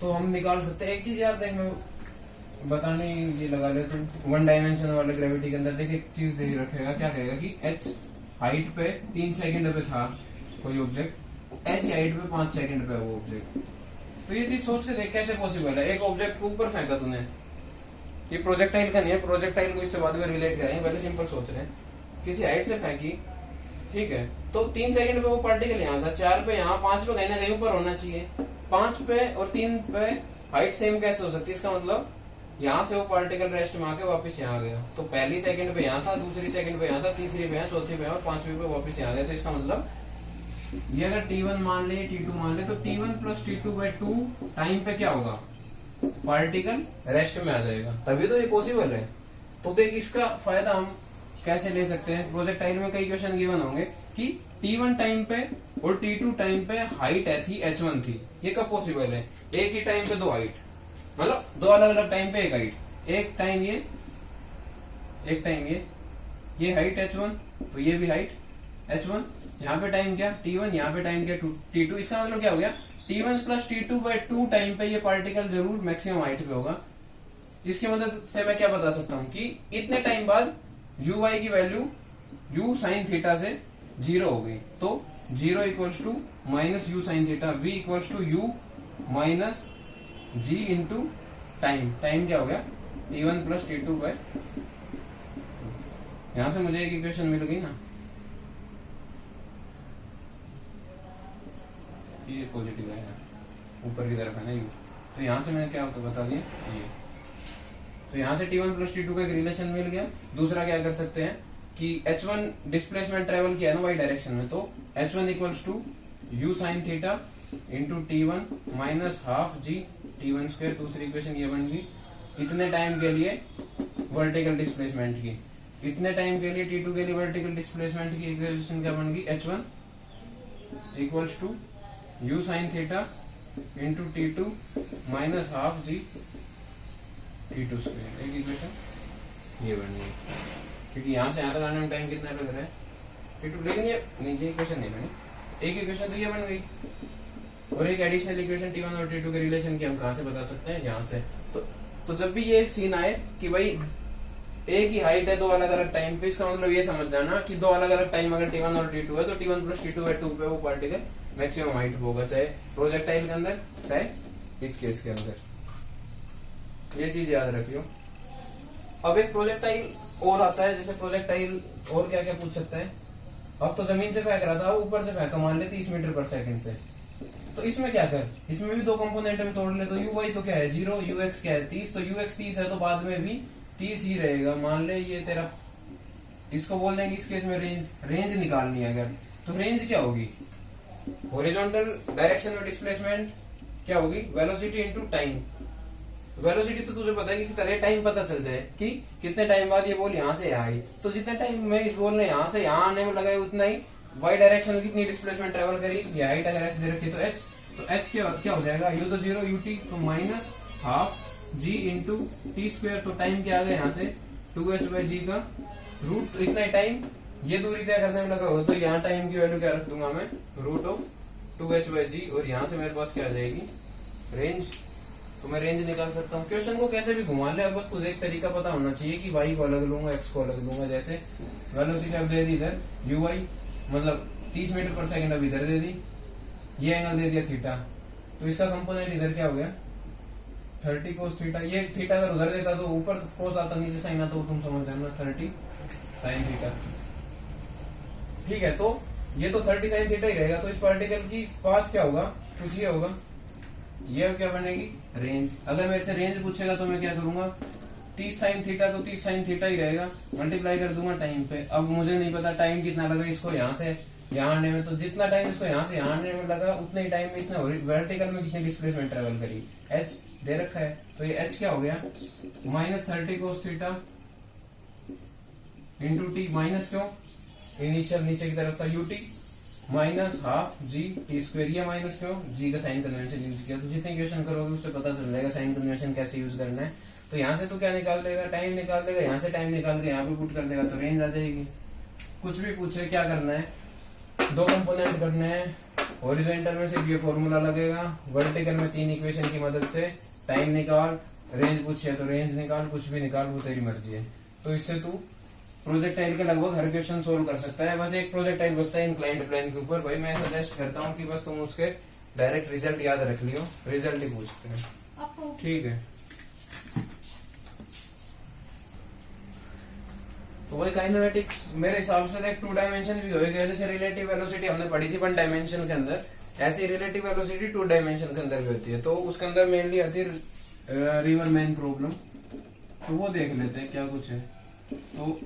तो हम निकाल सकते हैं। एक चीज यार देख, मैं बताने ये लगा ले तुम, वन डायमेंशन वाले ग्रेविटी के अंदर देख एक चीज दे रखेगा, क्या कहेगा कि एच हाइट पे 3 सेकंड पे था कोई ऑब्जेक्ट, एच हाइट पे 5 सेकंड पे है वो ऑब्जेक्ट। तो ये चीज सोच के देख कैसे पॉसिबल है। एक ऑब्जेक्ट को ऊपर फेंका तूने, ये प्रोजेक्टाइल का नहीं है, प्रोजेक्टाइल को इससे बाद में रिलेट करेंगे, पहले सिंपल सोच रहे हैं। किसी हाइट से फेंकी, ठीक है, तो 3 सेकंड पे वो पार्टिकल यहाँ था, 4 पे यहाँ, 5 पे कहीं ना कहीं ऊपर होना चाहिए। 5 पे और 3 पे हाइट सेम कैसे हो सकती है? इसका मतलब यहाँ से वो पार्टिकल रेस्ट में आके वापस यहाँ आ गया। तो पहली सेकंड पे यहाँ था, दूसरी सेकंड पे यहाँ था, तीसरी पे यहाँ, चौथी पे यहाँ और 5वीं पे वापस यहाँ आ गया। तो इसका मतलब ये अगर T1 मान ले, T2 मान ले, तो T1 प्लस T2/2 टाइम पे क्या होगा? पार्टिकल रेस्ट में आ जाएगा, तभी तो ये पॉसिबल है। तो देख इसका फायदा हम कैसे ले सकते हैं। प्रोजेक्टाइल में कई क्वेश्चन गिवन होंगे कि T1 टाइम पे और T2 टाइम पे हाइट है थी H1 थी, ये कब पॉसिबल है? एक ही टाइम पे दो हाइट, मतलब दो अलग अलग टाइम पे एक हाइट, एक टाइम ये, एक टाइम ये हाइट H1, तो ये भी हाइट H1, यहाँ पे टाइम क्या T1, यहाँ पे टाइम क्या T2। इसका मतलब क्या हो गया? T1 प्लस T2/2 टाइम पे ये पार्टिकल जरूर मैक्सिमम हाइट पे होगा। इसकी मदद से मैं क्या बता सकता हूँ कि इतने टाइम बाद uy की वैल्यू u साइन थीटा से 0 हो गई। तो 0 equals to minus u sine theta, v equals to u minus g into time. Time क्या हो गया? T1 प्लस T2/, यहां से मुझे एक इक्वेशन मिल गई ना, ये पॉजिटिव है ऊपर की तरफ है ना यू, तो यहां से मैंने क्या बता दिया ये। तो यहां से T1 प्लस T2 का एक रिलेशन मिल गया। दूसरा क्या कर सकते हैं कि H1 डिस्प्लेसमेंट ट्रेवल किया है ना y डायरेक्शन में, तो H1 equals to u sine theta into T1 minus half g T1 square. दूसरी इक्वेशन ये बन गई इतने टाइम के लिए वर्टिकल डिस्प्लेसमेंट की, इतने टाइम के लिए T2 के लिए वर्टिकल डिस्प्लेसमेंट की इक्वेशन क्या बन गई? H1 equals to u sine theta into T2 minus half g T2 square. एक इक्वेशन ये बन गई, क्योंकि यहाँ से यहाँ तक आने में टाइम कितना लग रहा है T2, लेकिन ये नहीं, ये इक्वेशन नहीं बनी। एक इक्वेशन तो ये बन गई और एक एडिशनल इक्वेशन T1 और T2 के रिलेशन की हम कहाँ से बता सकते हैं? यहाँ से। तो जब भी ये सीन आए कि भाई एक ही हाइट है दो अलग अलग टाइम पे, इसका मतलब ये समझ जाना कि दो अलग अलग टाइम अगर T1 और T2 है तो T1 प्लस T2/2 पे वो पार्टिकल मैक्सिमम हाइट होगा, चाहे प्रोजेक्टाइल के अंदर चाहे इस केस के अंदर। ये चीज याद रखियो। अब एक प्रोजेक्टाइल और आता है, जैसे प्रोजेक्टाइल और क्या क्या पूछ सकता है। अब तो जमीन से फेंक रहा था, ऊपर से फेंका मान ले 30 मीटर पर सेकंड से, तो इसमें क्या कर, इसमें भी दो कंपोनेंट में तोड़ ले। तो uy तो क्या है 0, ux क्या है 30, तो ux 30 है तो बाद में भी 30 ही रहेगा। मान ले ये तेरा, इसको बोल देंगे इस केस में रेंज निकालनी है अगर, तो रेंज क्या होगी? हॉरिजॉन्टल डायरेक्शन में डिस्प्लेसमेंट क्या होगी? Velocity into time. वेलोसिटी तो तुझे पता है, किसी तरह टाइम पता चल जाए कि कितने टाइम बाद ये बॉल यहाँ से यहाँ आई, तो जितने टाइम में इस बॉल ने यहाँ से यहाँ आने में लगाया उतना ही वाई डायरेक्शन में कितनी डिस्प्लेसमेंट ट्रेवल करी। ये हाइट अगर ऐसे दे रखी तो h, तो h क्या हो जाएगा? u तो 0, ut तो minus half g into T square. तो टाइम क्या आ गया यहाँ से 2h/g का रूट, तो इतना ही टाइम ये दूरी तय करने में लगा होगा। तो यहाँ टाइम की वैल्यू क्या रख दूंगा मैं? रूट ऑफ 2h/g, और यहाँ से मेरे पास क्या आ जाएगी? रेंज। तो मैं रेंज निकाल सकता हूँ। क्वेश्चन को कैसे भी घुमा ले, अब बस तुझे एक तरीका पता होना चाहिए कि y को अलग लूंगा, x को अलग लूंगा। जैसे वेलोसिटी अब दे दी इधर uy, मतलब 30 मीटर पर सेकंड अब इधर दे दी, ये एंगल दे दिया थीटा, तो इसका कंपोनेंट इधर क्या हो गया? 30 cos थीटा। ये थीटा अगर उधर देता तो ऊपर cos आता, नीचे साइन आता, तुम समझ जाना 30 साइन थीटा। ठीक है, तो ये तो 30 साइन थीटा ही रहेगा। तो इस पार्टिकल की पास क्या होगा? कुछ ये होगा, ये अब क्या बनेगी? रेंज। अगर मेरे से रेंज पूछेगा तो मैं क्या करूंगा? 30 साइन थीटा, तो 30 साइन थीटा ही रहेगा, मल्टीप्लाई कर दूंगा टाइम पे। अब मुझे नहीं पता टाइम कितना लगा इसको यहाँ से यहाँ आने में, तो जितना टाइम इसको यहाँ से यहाँ आने में लगा उतने ही टाइम में इसने वर्टिकल में कितनी डिस्प्लेसमेंट ट्रेवल करी, h दे रखा है। तो ये h क्या हो गया? Minus 30 cos theta into T, minus क्यों? इनिशियल नीचे की तरफ था ut minus half G T square. ये माइनस क्यों? जी का साइन कन्वेंशन यूज किया। तो जितने क्वेश्चन करोगे उससे पता चल जाएगा साइन कन्वेंशन कैसे यूज करना है। तो यहाँ से तो क्या निकाल देगा? टाइम निकाल देगा, यहाँ से टाइम निकाल के यहाँ पे पुट कर देगा, तो रेंज आ जाएगी। कुछ भी पूछे क्या करना है? दो कंपोनेंट करने हैं, हॉरिजॉन्टल में सिर्फ ये फॉर्मूला लगेगा, वर्टिकल में 3 इक्वेशन की मदद से टाइम निकाल, रेंज पूछे तो रेंज निकाल, कुछ भी निकाल, वो तेरी मर्जी है। तो इससे तू प्रोजेक्टाइल के लगभग हर क्वेश्चन सोल्व कर सकता है। बस एक प्रोजेक्टाइल बचता है इंक्लाइंड प्लेन के ऊपर। भाई मैं सजेस्ट करता हूँ कि बस तुम उसके डायरेक्ट रिजल्ट याद रख लियो, रिजल्ट ही पूछते हैं, ठीक है। तो वही काइनेमेटिक्स मेरे हिसाब से एक 2 डायमेंशन भी होएगा, जैसे रिलेटिव वेलोसिटी हमने पढ़ी थी 1 डायमेंशन के अंदर, ऐसी रिलेटिव वेलोसिटी 2 डायमेंशन के अंदर भी होती है। तो उसके अंदर मेनली आती है रिवर मैन प्रॉब्लम, तो वो देख लेते हैं क्या कुछ है। तो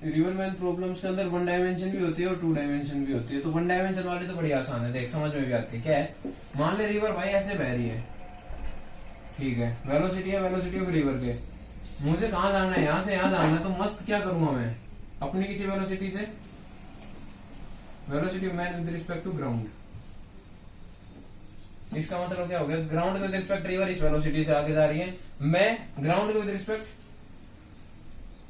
रिवर मैन प्रॉब्लम्स के अंदर 1 डायमेंशन भी होती है और 2 डायमेंशन भी होती है। तो 1 डायमेंशन वाली तो बड़ी आसान है, देख समझ में भी आती है। क्या है, मान ले रिवर भाई ऐसे बह रही है, ठीक है, वेलोसिटी है, वेलोसिटी ऑफ रिवर के, मुझे कहाँ जाना है, यहाँ से यहाँ जाना है, तो मस्त क्या करूंगा मैं अपनी किसी वेलोसिटी से, velocity of man with respect to ground. इसका मतलब क्या हो गया, ग्राउंड विद रिस्पेक्ट रिवर इस वेलोसिटी से आगे जा रही है, मैं ग्राउंड विद रिस्पेक्ट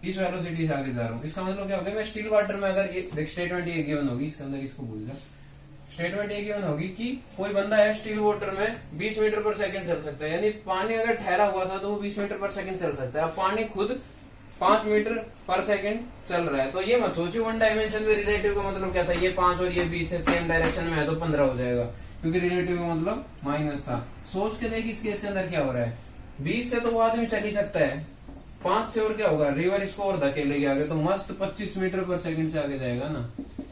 इस वेलोसिटी से आगे जा रहा हूँ। इसका मतलब क्या हो गया, मैं स्टिल वाटर में अगर ये देख स्टेटमेंट ये गिवन होगी, इसके अंदर इसको भूल जा, स्टेटमेंट ये गिवन होगी कि कोई बंदा है स्टिल वाटर में 20 मीटर पर सेकंड चल सकता है, यानी पानी अगर ठहरा हुआ था तो वो 20 मीटर पर सेकंड चल सकता है। अब पानी खुद 5 मीटर पर सेकंड चल रहा है, तो ये मत सोचिए 1 डायमेंशन में रिलेटिव का मतलब क्या था, ये 5 और ये 20 है सेम डायरेक्शन में है तो 15 हो जाएगा, क्योंकि रिलेटिव का मतलब माइनस था। सोच के देख इस केस के अंदर क्या हो रहा है, 20 से तो वो आदमी चल ही सकता है, 5 से और क्या होगा, रिवर इसको और धकेलेगी आगे, तो मस्त 25 मीटर पर सेकंड से आगे जाएगा ना।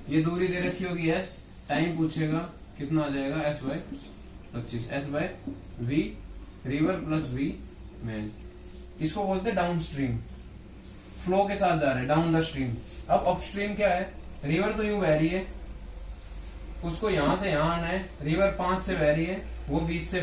ये दूरी दे रखी होगी एस, टाइम पूछेगा कितना आ जाएगा, s by 25, s by v river plus v man. इसको बोलते हैं डाउन स्ट्रीम, फ्लो के साथ जा रहे हैं डाउन द स्ट्रीम। अब अपस्ट्रीम क्या है, रिवर तो यूं बह रही है, उसको यहां से यहां आना है, रिवर 5 से बह रही है, वो 20 से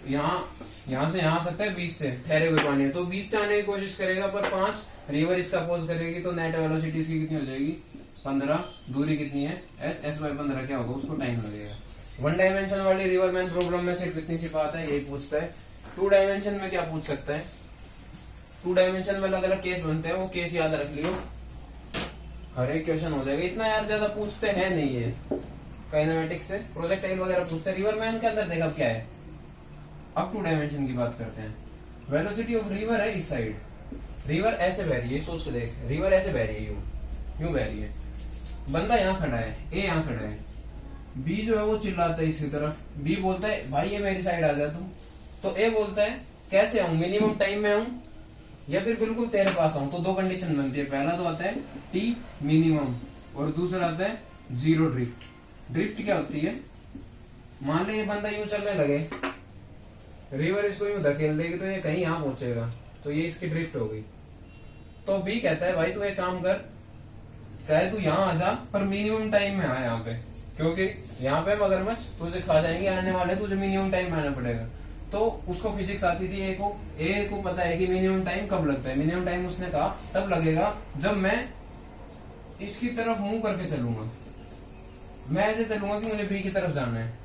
यहां से यहां आ सकता है 20 से, ठहरे हुए पानी है तो 20 से आने की कोशिश करेगा, पर 5 रिवर इसका अपोज करेगी, तो नेट वेलोसिटी इसकी कितनी हो जाएगी 15, दूरी कितनी है एस, एस बाय 15 क्या होगा, उसको टाइम लगेगा। 1 डायमेंशन वाली रिवर मैन प्रॉब्लम में सिर्फ इतनी सी बात है, यही पूछता है। 2 डायमेंशन में क्या पूछ सकता है, 2 डायमेंशन में अलग अलग केस बनते हैं, वो केस याद रख लियो, हर एक क्वेश्चन हो जाएगा। इतना यार ज्यादा पूछते हैं नहीं है काइनेमेटिक्स से, प्रोजेक्टाइल वगैरह पूछते हैं। रिवर मैन के अंदर देखा क्या है, अब 2 डायमेंशन की बात करते हैं। वेलोसिटी ऑफ रिवर है इस साइड, रिवर ऐसे बह रही है, सोच के देख, रिवर ऐसे बह रही है, यूं बह रही है, बंदा यहाँ खड़ा है, ए यहाँ खड़ा है, बी जो है वो चिल्लाता है इसकी तरफ, बी बोलता है भाई ये मेरी साइड आ जा तू, तो ए बोलता है कैसे आऊं, मिनिमम टाइम में आऊं या फिर बिल्कुल तेरे पास आऊं। तो 2 कंडीशन बनती है, पहला तो आता है टी मिनिमम और दूसरा आता है 0 ड्रिफ्ट। ड्रिफ्ट क्या होती है, मान ले ये बंदा यूं चलने लगे, रिवर इसको यूं धकेल देगी तो ये कहीं यहाँ पहुंचेगा, तो ये इसकी ड्रिफ्ट हो गई। तो बी कहता है भाई तू एक काम कर, चाहे तू यहाँ आ जा पर मिनिमम टाइम में आ यहाँ पे, क्योंकि यहाँ पे मगरमच्छ तुझे खा जाएंगे आने वाले, तुझे मिनिमम टाइम में आना पड़ेगा। तो उसको फिजिक्स आती थी, ए को पता है कि मिनिमम टाइम कब लगता है, मिनिमम टाइम उसने कहा तब लगेगा जब मैं इसकी तरफ मुंह करके चलूंगा, मैं ऐसे चलूंगा कि मुझे बी की तरफ जाना है।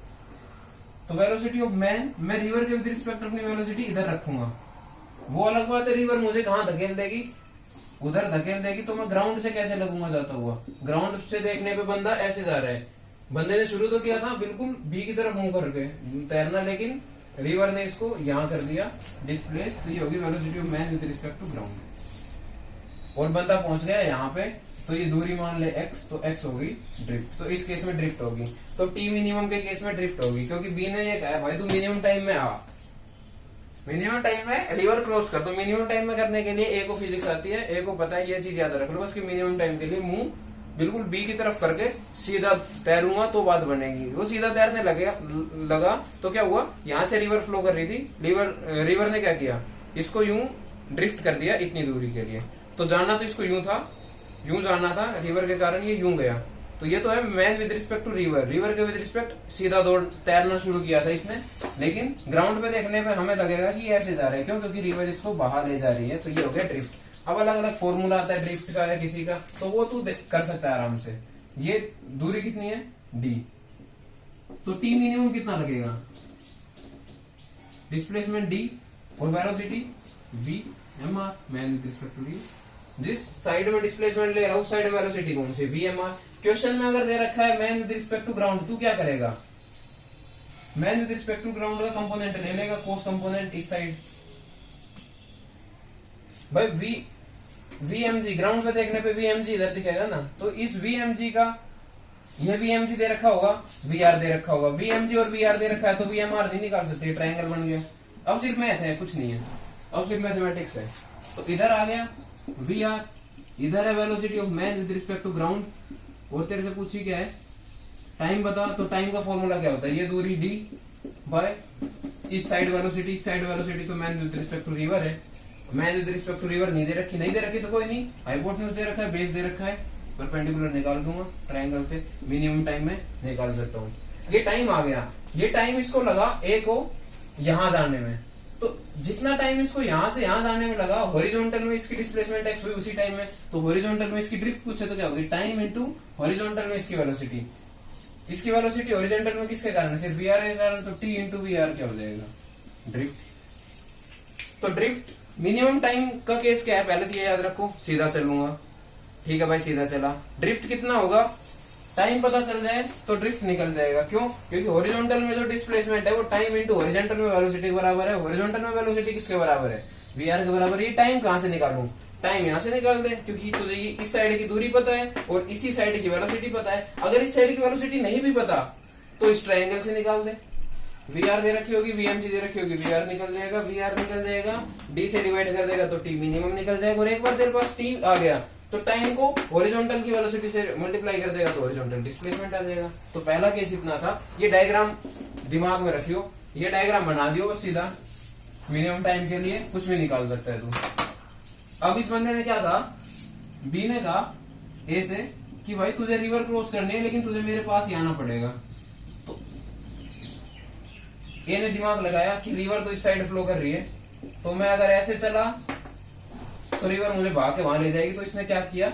तो वेलोसिटी ऑफ मैन, मैं रिवर के विद रिस्पेक्ट अपनी वेलोसिटी इधर रखूंगा, वो अलग बात है रिवर मुझे कहाँ धकेल देगी, उधर धकेल देगी, तो मैं ग्राउंड से कैसे लगूंगा जाता हुआ, ग्राउंड से देखने पे बंदा ऐसे जा रहा है, बंदे ने शुरू तो किया था बिल्कुल बी की तरफ मुंह करके तैरना, लेकिन रिवर ने इसको यहाँ कर दिया डिस्प्लेस, तो ये होगी velocity of man with respect to ground. और बंदा पहुंच गया यहाँ पे, तो ये दूरी मान ले x, तो x होगी ड्रिफ्ट, तो इस केस में ड्रिफ्ट होगी। तो t मिनिमम के केस में ड्रिफ्ट होगी, क्योंकि b ने ये कहा है भाई तू मिनिमम टाइम में आ, मिनिमम टाइम में रिवर क्रॉस कर। तो मिनिमम टाइम में करने के लिए ए को फिजिक्स आती है, ए को पता है, ये चीज याद रख लो बस कि मिनिमम टाइम के लिए मुंह बिल्कुल बी की तरफ करके सीधा तैरूंगा तो बात बनेगी। वो सीधा तैरने लगा तो क्या हुआ, यहाँ से रिवर फ्लो कर रही थी, रिवर ने क्या किया, इसको यूं ड्रिफ्ट कर दिया इतनी दूरी के लिए। तो जाना तो इसको यूं था, यूं जाना था, रिवर के कारण ये यूं गया। तो ये तो है man with respect to river, river के विद रिस्पेक्ट सीधा दौड़ तैरना शुरू किया था इसने, लेकिन ग्राउंड पे देखने पे हमें लगेगा कि ये ऐसे जा रहे हैं, क्यों, क्योंकि रिवर इसको बाहर ले जा रही है, तो ये हो गया ड्रिफ्ट। अब अलग अलग फॉर्मूला आता है ड्रिफ्ट का या किसी का, तो वो तू कर सकता है आराम से। ये दूरी कितनी है d, तो t मिनिमम कितना लगेगा, डिस्प्लेसमेंट d और velocity v mr, man with respect to d। जिस साइड में डिस्प्लेसमेंट ले रहा हूं उस साइड में वेलोसिटी कौन सी, वी एम आर। क्वेश्चन में अगर दे रखा है man with respect to ground, तू क्या करेगा? Man with respect to ground का कंपोनेंट ले लेगा, कोस कंपोनेंट इस साइड। भाई वीएमजी ग्राउंड पे देखने पे वीएमजी इधर दिखेगा ना, तो इस वीएमजी का ये वीएमजी दे रखा होगा, वीआर दे रखा होगा, वीएमजी और वीआर दे रखा है तो वीएमआर नहीं निकाल सकते, ट्रायंगल बन गया। अब सिर्फ मैथ है, कुछ नहीं है, अब सिर्फ मैथमेटिक्स है। तो इधर आ गया वीआर, इधर है velocity of man with respect to ground, और तेरे से पूछी क्या है, टाइम बता। तो टाइम का फॉर्मूला क्या होता है, ये दूरी डी बाय इस साइड वेलोसिटी, इस साइड वेलोसिटी तो man with respect to river है, man with respect to river नहीं दे रखी तो कोई नहीं, हाइपोटेन्यूज दे रखा है, बेस दे रखा है, परपेंडिकुलर निकाल दूंगा ट्रायंगल से, मिनिमम टाइम में निकाल सकता हूँ। ये टाइम आ गया, ये टाइम इसको लगा ए को यहां जाने में, तो जितना टाइम इसको यहां से यहां जाने में लगा, हॉरिजॉन्टल में इसकी डिस्प्लेसमेंट एक्स हुई उसी टाइम में, तो हॉरिजॉन्टल में इसकी ड्रिफ्ट पूछे तो क्या होगी, टाइम इंटू हॉरिजॉन्टल में इसकी वेलोसिटी। इसकी वेलोसिटी हॉरिजॉन्टल में किसके कारण, सिर्फ वीआर के कारण, तो टी इंटू वीआर क्या हो जाएगा, ड्रिफ्ट। तो ड्रिफ्ट मिनिमम टाइम का केस क्या है, पहले तो ये याद रखो, सीधा चलूंगा, ठीक है भाई, सीधा चला, ड्रिफ्ट कितना होगा, टाइम पता चल जाए तो ड्रिफ्ट निकल जाएगा। क्यों? क्योंकि हॉरिजॉन्टल में जो डिस्प्लेसमेंट है वो टाइम इंटू हॉरिजॉन्टल में वेलोसिटी के बराबर है, हॉरिजॉन्टल में वेलोसिटी किसके बराबर है, वीआर के बराबर। ये टाइम कहां से निकालूं, टाइम यहां से निकाल दे, क्योंकि तुझे इस साइड की दूरी पता है और इसी साइड की वेलोसिटी पता है। अगर इस साइड की वेलोसिटी नहीं भी पता तो इस ट्रायंगल से निकाल दे, वीआर दे रखी होगी, वीएमजी दे रखी होगी, वीआर निकल जाएगा, डी से डिवाइड कर देगा तो टी मिनिमम निकल जाएगा। और एक बार तेरे पास टी आ गया तो टाइम को हॉरिजॉन्टल की वेलोसिटी से मल्टीप्लाई कर देगा तो हॉरिजॉन्टल डिस्प्लेसमेंट आ जाएगा। तो पहला केस इतना था, ये डायग्राम दिमाग में रखियो, ये डायग्राम बना दियो बस सीधा, मिनिमम टाइम के लिए कुछ भी निकाल सकता है तू। अब इस बंदे ने क्या कहा, बी ने कहा ए से कि भाई तुझे रिवर क्रॉस करनी है लेकिन तुझे मेरे पास ही आना पड़ेगा। तो ए ने दिमाग लगाया कि रिवर तो इस साइड फ्लो कर रही है, तो मैं अगर ऐसे चला तो रिवर मुझे भाग के वहां ले जाएगी। तो इसने क्या किया,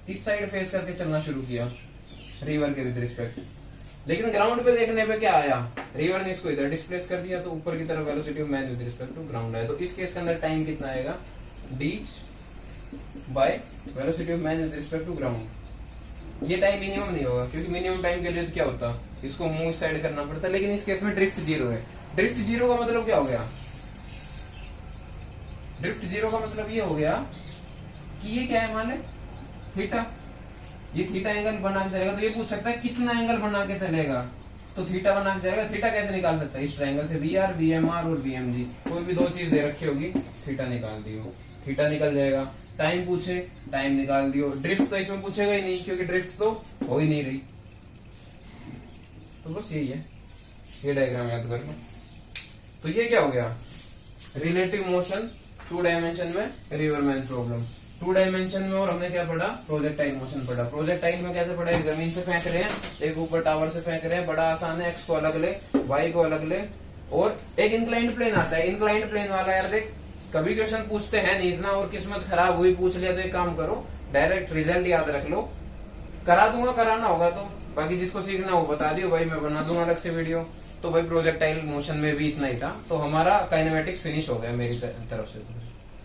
इस साइड फेस करके चलना शुरू किया रिवर के विद रिस्पेक्ट। लेकिन ग्राउंड पे देखने पे क्या आया, रिवर ने इसको इधर डिस्प्लेस कर दिया, तो ऊपर की तरफ velocity of man with respect to ground है। तो इस केस के अंदर टाइम कितना आएगा, d by velocity of man with respect to ground. ये टाइम मिनिमम नहीं होगा, क्योंकि मिनिमम टाइम के लिए तो क्या होता, इसको मुंह इस साइड करना पड़ता, लेकिन इस केस में ड्रिफ्ट जीरो है। ड्रिफ्ट जीरो का मतलब क्या हो गया, ड्रिफ्ट जीरो का मतलब ये हो गया कि ये क्या है, मान ले थीटा, ये थीटा एंगल बना के चलेगा। तो ये पूछ सकता है कितना एंगल बना के चलेगा, तो थीटा बना के चलेगा। थीटा कैसे निकाल सकता है, इस ट्रायंगल से वीआर, वीएमआर और वीएमजी, कोई भी दो चीज दे रखी होगी, थीटा निकाल दियो, थीटा निकल जाएगा। टाइम पूछे, टाइम निकाल दियो। ड्रिफ्ट तो इसमें पूछेगा ही नहीं, क्योंकि ड्रिफ्ट तो हो ही नहीं रही। तो बस यही है, ये डायग्राम याद कर लो। तो ये क्या हो गया, रिलेटिव मोशन 2 डायमेंशन में रिवरमैन प्रॉब्लम। 2 डायमेंशन में और हमने क्या पढ़ा, प्रोजेक्टाइल मोशन पढ़ा। प्रोजेक्टाइल में कैसे पढ़ा, एक जमीन से फेंक रहे हैं, एक ऊपर टावर से फेंक रहे हैं, बड़ा आसान है, एक्स को अलग ले, वाई को अलग ले, और एक इंक्लाइंड प्लेन आता है। इंक्लाइंड प्लेन वाला यार देख, कभी क्वेश्चन पूछते हैं नहीं इतना, और किस्मत खराब हुई पूछ लिया तो एक काम करो, डायरेक्ट रिजल्ट याद रख लो। करा दूंगा, कराना होगा तो, बाकी जिसको सीखना वो बता दियो भाई, मैं बना दूंगा अलग से वीडियो। तो भाई प्रोजेक्टाइल मोशन में भी इतना ही था, तो हमारा काइनेमेटिक्स फिनिश हो गया मेरी तरफ से।